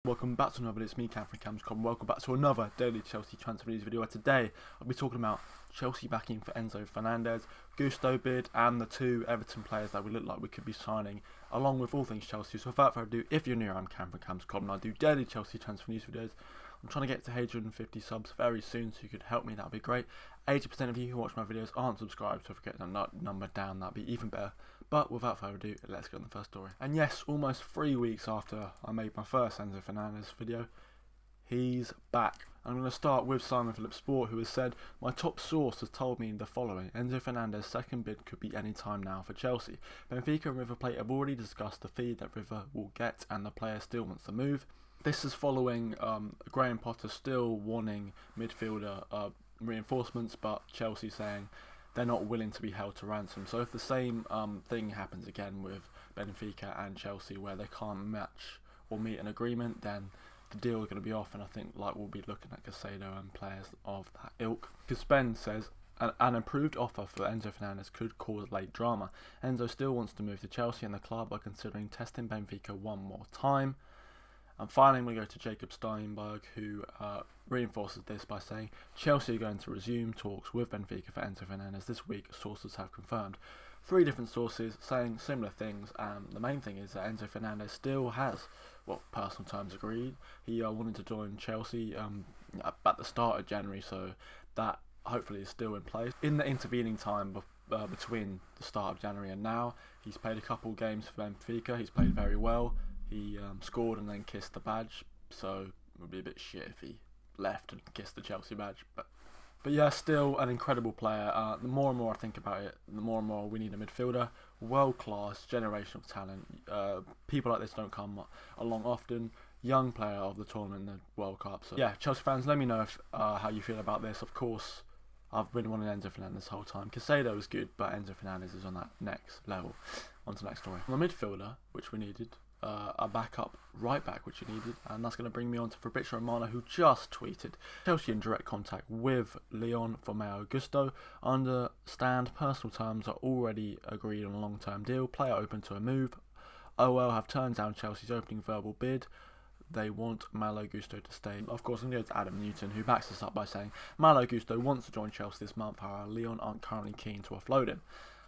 Welcome back to another video. It's me, Cam from Cam's.com. Welcome back to another daily Chelsea transfer news video. Today I'll be talking about Chelsea backing for Enzo Fernandez, Gusto bid, and the two Everton players that we look like we could be signing, along with all things Chelsea. So without further ado, if you're new, I'm Cam from Cam's.com and I do daily Chelsea transfer news videos. I'm trying to get to 850 subs very soon, so you could help me, that'd be great. 80% of you who watch my videos aren't subscribed, so if we get that number down, that'd be even better. But without further ado, let's get on the first story. And yes, almost 3 weeks after I made my first Enzo Fernandez video, he's back. I'm going to start with Simon Phillips Sport, who has said, "My top source has told me the following. Enzo Fernandez's second bid could be any time now for Chelsea. Benfica and River Plate have already discussed the fee that River will get, and the player still wants to move." This is following Graham Potter still wanting midfielder reinforcements, but Chelsea saying they're not willing to be held to ransom. So if the same thing happens again with Benfica and Chelsea, where they can't match or meet an agreement, then the deal is going to be off, and I think we'll be looking at Casado and players of that ilk. Because Ben says, an improved offer for Enzo Fernandez could cause late drama. Enzo still wants to move to Chelsea, and the club are considering testing Benfica one more time. And finally, we go to Jacob Steinberg, who reinforces this by saying, "Chelsea are going to resume talks with Benfica for Enzo Fernandez this week, sources have confirmed." 3 different sources saying similar things, and the main thing is that Enzo Fernandez still has, personal terms agreed. He wanted to join Chelsea at the start of January, so that hopefully is still in place. In the intervening time between the start of January and now, he's played a couple games for Benfica. He's played very well. He scored and then kissed the badge, so it would be a bit shit if he left and kissed the Chelsea badge. But yeah, still an incredible player. The more and more I think about it, the more and more we need a midfielder. World-class, generational talent. People like this don't come along often. Young player of the tournament, the World Cup. So yeah, Chelsea fans, let me know how you feel about this. Of course, I've been wanting Enzo Fernandez this whole time. Casado is good, but Enzo Fernandez is on that next level. On to the next story. On the midfielder, which we needed, a backup right back which he needed, and that's going to bring me on to Fabrizio Romano, who just tweeted, "Chelsea in direct contact with Lyon for Malo Gusto. Understand personal terms are already agreed on a long-term deal. Player open to a move. OL have turned down Chelsea's opening verbal bid. They want Malo Gusto to stay." Of course, I'm going to Adam Newton, who backs this up by saying, "Malo Gusto wants to join Chelsea this month, however Lyon aren't currently keen to offload him.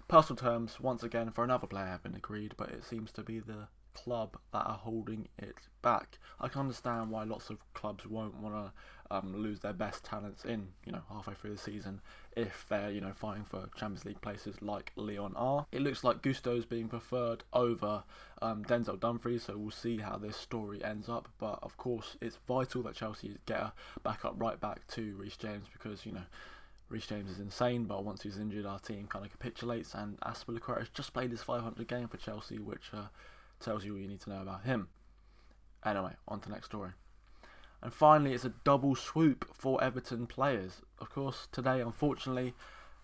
Personal terms, once again, for another player have been agreed, but it seems to be the club that are holding it back." I can understand why lots of clubs won't want to lose their best talents in halfway through the season if they're fighting for Champions League places like Lyon are. It looks like Gusto's being preferred over Denzel Dumfries, so we'll see how this story ends up. But of course, it's vital that Chelsea get a backup right back to Reece James, because Reece James is insane, but once he's injured, our team kind of capitulates. And Azpilicueta has just played his 500th game for Chelsea, which tells you all you need to know about him. Anyway, on to the next story. And finally, it's a double swoop for Everton players. Of course, today, unfortunately,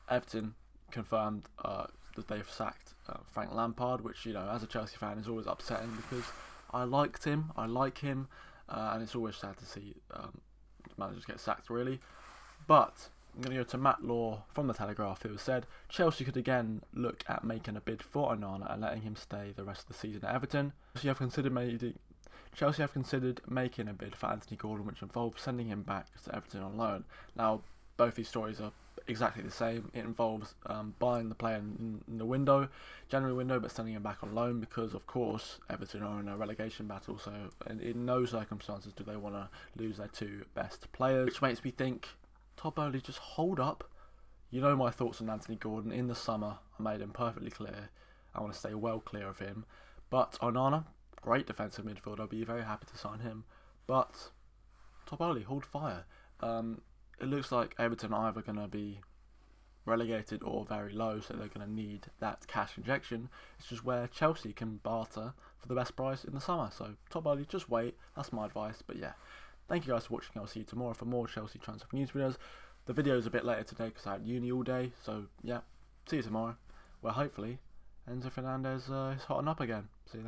Everton confirmed that they've sacked Frank Lampard, which, as a Chelsea fan, is always upsetting, because I like him, and it's always sad to see managers get sacked, really. But I'm going to go to Matt Law from the Telegraph, who has said, "Chelsea could again look at making a bid for Onana and letting him stay the rest of the season at Everton. Chelsea have considered making a bid for Anthony Gordon, which involves sending him back to Everton on loan." Now, both these stories are exactly the same. It involves buying the player in the January window, but sending him back on loan, because, of course, Everton are in a relegation battle, so in no circumstances do they want to lose their 2 best players, which makes me think, Todd Bowley, just hold up. My thoughts on Anthony Gordon. In the summer, I made him perfectly clear. I want to stay well clear of him. But Onana, great defensive midfielder. I'll be very happy to sign him. But Todd Bowley, hold fire. It looks like Everton are either going to be relegated or very low, so they're going to need that cash injection. It's just where Chelsea can barter for the best price in the summer. So Todd Bowley, just wait. That's my advice. But yeah. Thank you guys for watching. I'll see you tomorrow for more Chelsea transfer news videos. The video is a bit later today because I had uni all day. So yeah, see you tomorrow, where hopefully Enzo Fernandez is hotting up again.